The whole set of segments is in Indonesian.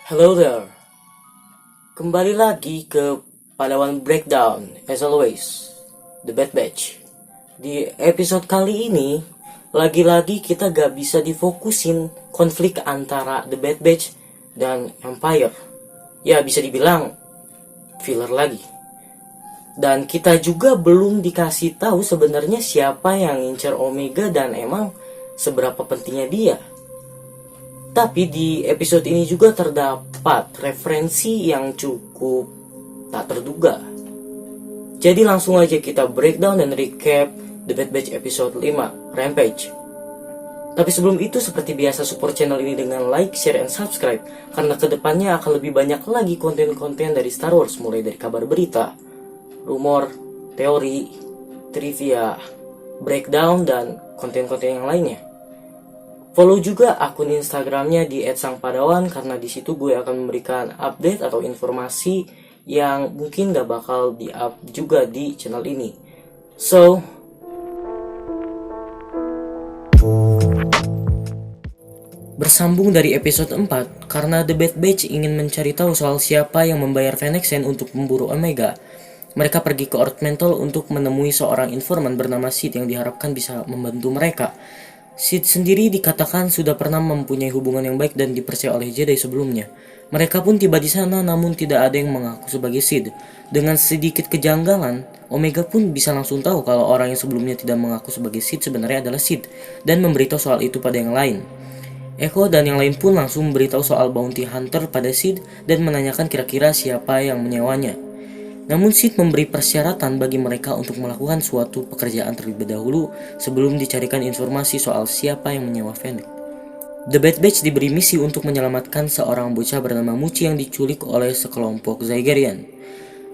Hello there. Kembali lagi ke Padawan Breakdown, as always, The Bad Batch. Di episode kali ini, lagi-lagi kita gak bisa difokusin konflik antara The Bad Batch dan Empire. Ya, bisa dibilang filler lagi. Dan kita juga belum dikasih tahu sebenarnya siapa yang ngincer Omega dan emang seberapa pentingnya dia. Tapi di episode ini juga terdapat referensi yang cukup tak terduga. Jadi langsung aja kita breakdown dan recap The Bad Batch episode 5, Rampage. Tapi sebelum itu seperti biasa support channel ini dengan like, share, and subscribe. Karena kedepannya akan lebih banyak lagi konten-konten dari Star Wars. Mulai dari kabar berita, rumor, teori, trivia, breakdown, dan konten-konten yang lainnya. Follow juga akun Instagramnya di @sangpadawan karena di situ gue akan memberikan update atau informasi yang mungkin gak bakal di-up juga di channel ini. So, bersambung dari episode 4, karena The Bad Batch ingin mencari tahu soal siapa yang membayar Fennec Shand untuk memburu Omega. Mereka pergi ke Earth Mantle untuk menemui seorang informan bernama Sid yang diharapkan bisa membantu mereka. Sid sendiri dikatakan sudah pernah mempunyai hubungan yang baik dan dipercaya oleh Jedi sebelumnya. Mereka pun tiba di sana namun tidak ada yang mengaku sebagai Sid. Dengan sedikit kejanggalan, Omega pun bisa langsung tahu kalau orang yang sebelumnya tidak mengaku sebagai Sid sebenarnya adalah Sid dan memberitahu soal itu pada yang lain. Echo dan yang lain pun langsung memberitahu soal bounty hunter pada Sid dan menanyakan kira-kira siapa yang menyewanya. Namun Sid memberi persyaratan bagi mereka untuk melakukan suatu pekerjaan terlebih dahulu sebelum dicarikan informasi soal siapa yang menyewa Fennec. The Bad Batch diberi misi untuk menyelamatkan seorang bocah bernama Muchi yang diculik oleh sekelompok Zygerrian.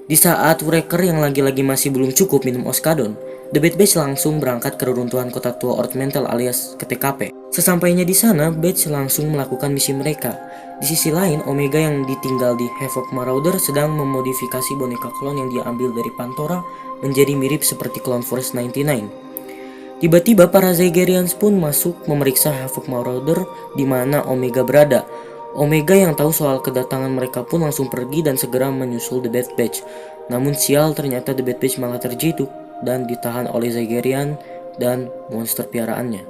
Di saat Wrecker yang lagi-lagi masih belum cukup minum Oskadon, The Bad Batch langsung berangkat ke reruntuhan kota tua Earth Mantle alias ke TKP. Sesampainya di sana, Batch langsung melakukan misi mereka. Di sisi lain, Omega yang ditinggal di Havoc Marauder sedang memodifikasi boneka klon yang dia ambil dari Pantora menjadi mirip seperti Clone Force 99. Tiba-tiba para Zygerrians pun masuk memeriksa Havoc Marauder di mana Omega berada. Omega yang tahu soal kedatangan mereka pun langsung pergi dan segera menyusul The Bad Batch. Namun sial, ternyata The Bad Batch malah terjatuh dan ditahan oleh Zygerrian dan monster piaraannya.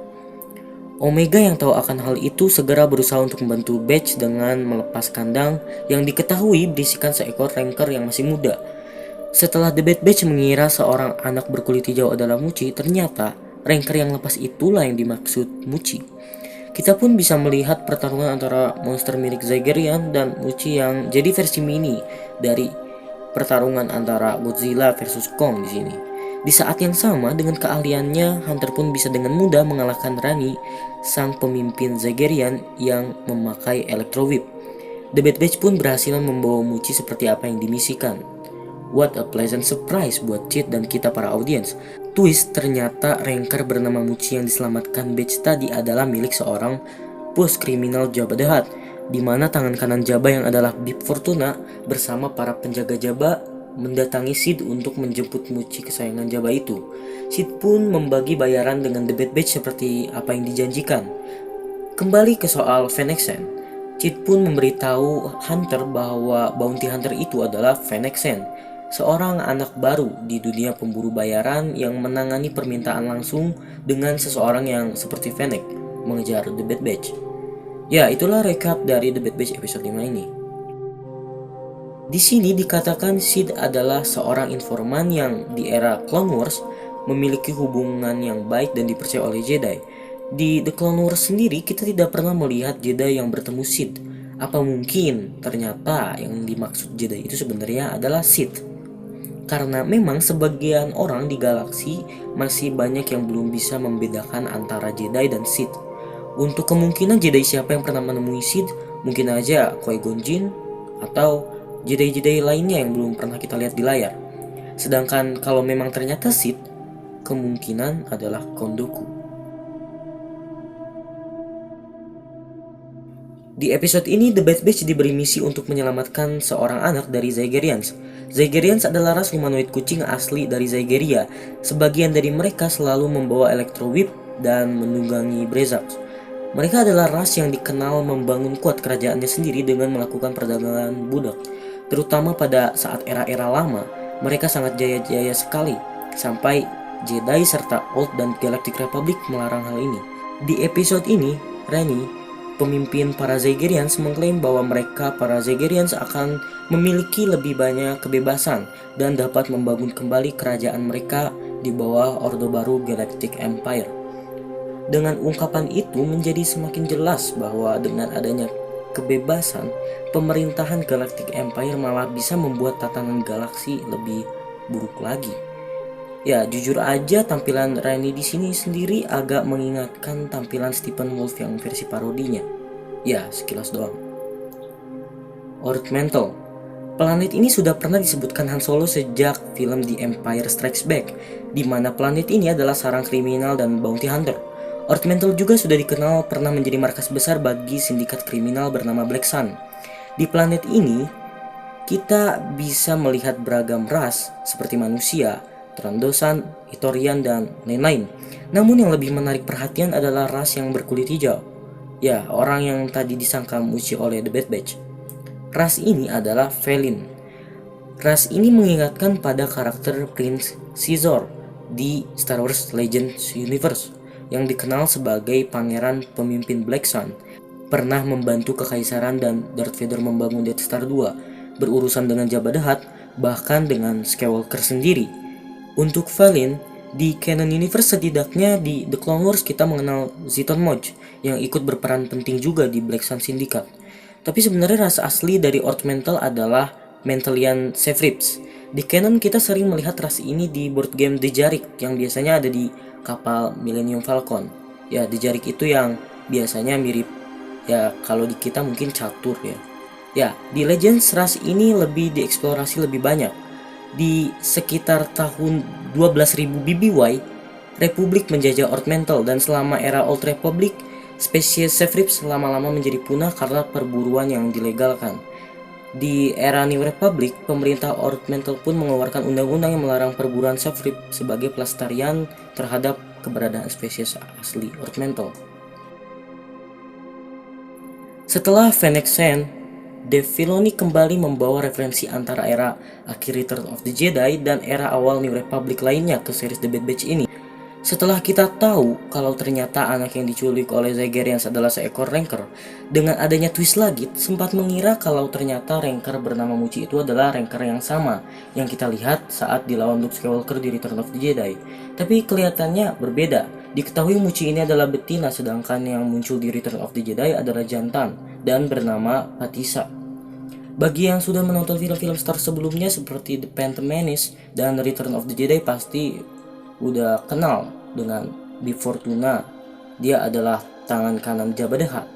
Omega yang tahu akan hal itu segera berusaha untuk membantu Batch dengan melepas kandang yang diketahui berisikan seekor Rancor yang masih muda. Setelah The Bad Batch mengira seorang anak berkulit hijau adalah Muchi, ternyata Rancor yang lepas itulah yang dimaksud Muchi. Kita pun bisa melihat pertarungan antara monster milik Zygerrian dan Muchi yang jadi versi mini dari pertarungan antara Godzilla versus Kong di sini. Di saat yang sama, dengan keahliannya, Hunter pun bisa dengan mudah mengalahkan Rani, sang pemimpin Zygerrian yang memakai Electro Whip. The Bad Batch pun berhasil membawa Muchi seperti apa yang dimisikan. What a pleasant surprise buat Cid dan kita para audiens. Twist, ternyata Rancor bernama Muchi yang diselamatkan Batch tadi adalah milik seorang bos kriminal Jabba the Hutt, di mana tangan kanan Jabba yang adalah Bib Fortuna bersama para penjaga Jabba mendatangi Sid untuk menjemput Muchi kesayangan Jabba itu. Sid pun membagi bayaran dengan The Bad Batch seperti apa yang dijanjikan. Kembali ke soal Fennec Shand, Sid pun memberitahu Hunter bahwa bounty hunter itu adalah Fennec Shand, seorang anak baru di dunia pemburu bayaran yang menangani permintaan langsung dengan seseorang yang seperti Fennec mengejar The Bad Batch. Ya, itulah recap dari The Bad Batch episode 5 ini. Di sini dikatakan Sid adalah seorang informan yang di era Clone Wars memiliki hubungan yang baik dan dipercaya oleh Jedi. Di The Clone Wars sendiri kita tidak pernah melihat Jedi yang bertemu Sid. Apa mungkin ternyata yang dimaksud Jedi itu sebenarnya adalah Sid? Karena memang sebagian orang di galaksi masih banyak yang belum bisa membedakan antara Jedi dan Sith. Untuk kemungkinan Jedi siapa yang pernah menemui Sid, mungkin aja Qui-Gon Jinn atau Jedi-Jedi lainnya yang belum pernah kita lihat di layar. Sedangkan kalau memang ternyata Sid, kemungkinan adalah Count Dooku. Di episode ini, The Bad Batch diberi misi untuk menyelamatkan seorang anak dari Zygerrians. Zygerrians adalah ras humanoid kucing asli dari Zygerria. Sebagian dari mereka selalu membawa Electro Whip dan menunggangi Brezak. Mereka adalah ras yang dikenal membangun kuat kerajaannya sendiri dengan melakukan perdagangan budak. Terutama pada saat era-era lama, mereka sangat jaya-jaya sekali, sampai Jedi serta Old dan Galactic Republic melarang hal ini. Di episode ini, Rani, pemimpin para Zaigerians, mengklaim bahwa mereka para Zaigerians akan memiliki lebih banyak kebebasan dan dapat membangun kembali kerajaan mereka di bawah Orde Baru Galactic Empire. Dengan ungkapan itu menjadi semakin jelas bahwa dengan adanya kebebasan, pemerintahan Galactic Empire malah bisa membuat tatanan galaksi lebih buruk lagi. Ya, jujur aja tampilan Rani di sini sendiri agak mengingatkan tampilan Stephen Wolf yang versi parodinya. Ya, sekilas doang. Earth Mantle. Planet ini sudah pernah disebutkan Han Solo sejak film The Empire Strikes Back, di mana planet ini adalah sarang kriminal dan bounty hunter. Earth Mantle juga sudah dikenal pernah menjadi markas besar bagi sindikat kriminal bernama Black Sun. Di planet ini, kita bisa melihat beragam ras seperti manusia, Trandosan, Ithorian, dan lain-lain. Namun yang lebih menarik perhatian adalah ras yang berkulit hijau. Ya, orang yang tadi disangka muci oleh The Bad Batch. Ras ini adalah Felin. Ras ini mengingatkan pada karakter Prince Caesar di Star Wars Legends Universe, yang dikenal sebagai pangeran pemimpin Black Sun, pernah membantu kekaisaran dan Darth Vader membangun Death Star 2, berurusan dengan Jabba the Hutt, bahkan dengan Skywalker sendiri. Untuk Felin, di canon universe setidaknya di The Clone Wars kita mengenal Ziton Moj yang ikut berperan penting juga di Black Sun Syndicate. Tapi sebenarnya rasa asli dari Earth Mantle adalah Mantelian Sevrips. Di canon kita sering melihat ras ini di board game The Jarik yang biasanya ada di kapal Millennium Falcon. Ya, The Jarik itu yang biasanya mirip, ya kalau di kita mungkin catur ya. Ya, di Legends ras ini lebih dieksplorasi lebih banyak. Di sekitar tahun 12.000 BBY, Republik menjajah Earth Mantle, dan selama era Old Republic, spesies Sevrips lama-lama menjadi punah karena perburuan yang dilegalkan. Di era New Republic, pemerintah Earth Mantle pun mengeluarkan undang-undang yang melarang perburuan Sevrip sebagai pelestarian terhadap keberadaan spesies asli Earth Mantle. Setelah Fennec Shand, Dave Filoni kembali membawa referensi antara era akhir Return of the Jedi dan era awal New Republic lainnya ke series The Bad Batch ini. Setelah kita tahu kalau ternyata anak yang diculik oleh Zaigerians adalah seekor Rancor, dengan adanya twist lagi, sempat mengira kalau ternyata Rancor bernama Muchi itu adalah Rancor yang sama yang kita lihat saat dilawan Luke Skywalker di Return of the Jedi. Tapi kelihatannya berbeda. Diketahui Muchi ini adalah betina, sedangkan yang muncul di Return of the Jedi adalah jantan dan bernama Patisa. Bagi yang sudah menonton film-film Star sebelumnya seperti The Phantom Menace dan Return of the Jedi pasti udah kenal dengan Bib Fortuna. Dia adalah tangan kanan Jabba the Hutt.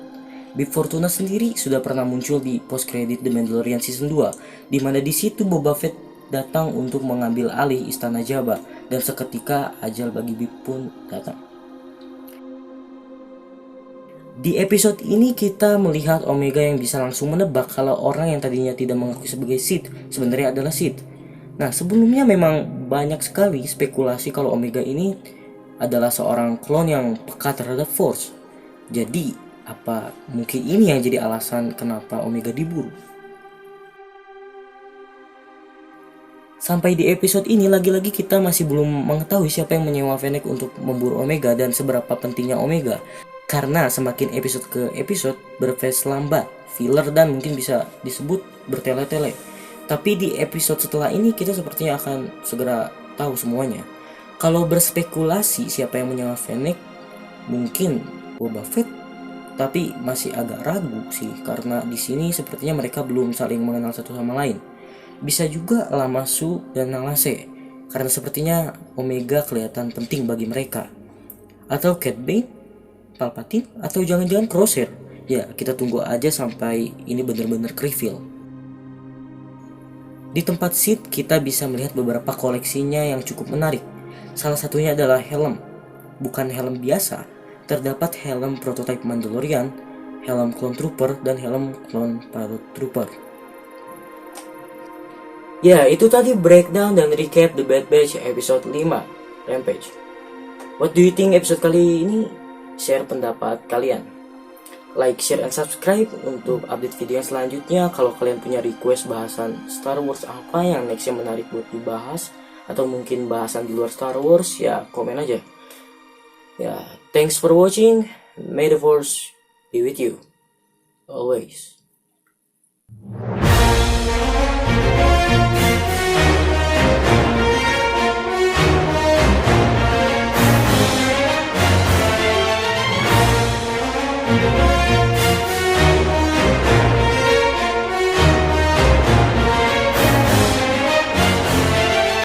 Bib Fortuna sendiri sudah pernah muncul di post credit The Mandalorian Season 2, di mana di situ Boba Fett datang untuk mengambil alih istana Jabba, dan seketika ajal bagi Bib pun datang. Di episode ini kita melihat Omega yang bisa langsung menebak kalau orang yang tadinya tidak mengakui sebagai Sith sebenarnya adalah Sith. Nah, sebelumnya memang banyak sekali spekulasi kalau Omega ini adalah seorang klon yang peka terhadap Force. Jadi, apa mungkin ini yang jadi alasan kenapa Omega diburu? Sampai di episode ini lagi-lagi kita masih belum mengetahui siapa yang menyewa Fennec untuk memburu Omega dan seberapa pentingnya Omega. Karena semakin episode ke episode berfase lambat, filler, dan mungkin bisa disebut bertele-tele. Tapi di episode setelah ini kita sepertinya akan segera tahu semuanya. Kalau berspekulasi siapa yang menyewa Fennec, mungkin Boba Fett. Tapi masih agak ragu sih, karena di sini sepertinya mereka belum saling mengenal satu sama lain. Bisa juga Lama Su dan Nalase, karena sepertinya Omega kelihatan penting bagi mereka. Atau Cat Bane, Palpatine, atau jangan-jangan Crosshair. Ya, kita tunggu aja sampai ini benar-benar reveal. Di tempat Sith kita bisa melihat beberapa koleksinya yang cukup menarik. Salah satunya adalah helm. Bukan helm biasa, terdapat helm prototipe Mandalorian, helm Clone Trooper, dan helm Clone Pilot Trooper. Ya, itu tadi breakdown dan recap The Bad Batch episode 5, Rampage. What do you think episode kali ini? Share pendapat kalian. like, share, and subscribe untuk update video selanjutnya. Kalau kalian punya request bahasan Star Wars apa yang next yang menarik buat dibahas, atau mungkin bahasan di luar Star Wars, ya komen aja. Ya, thanks for watching. May the Force be with you always.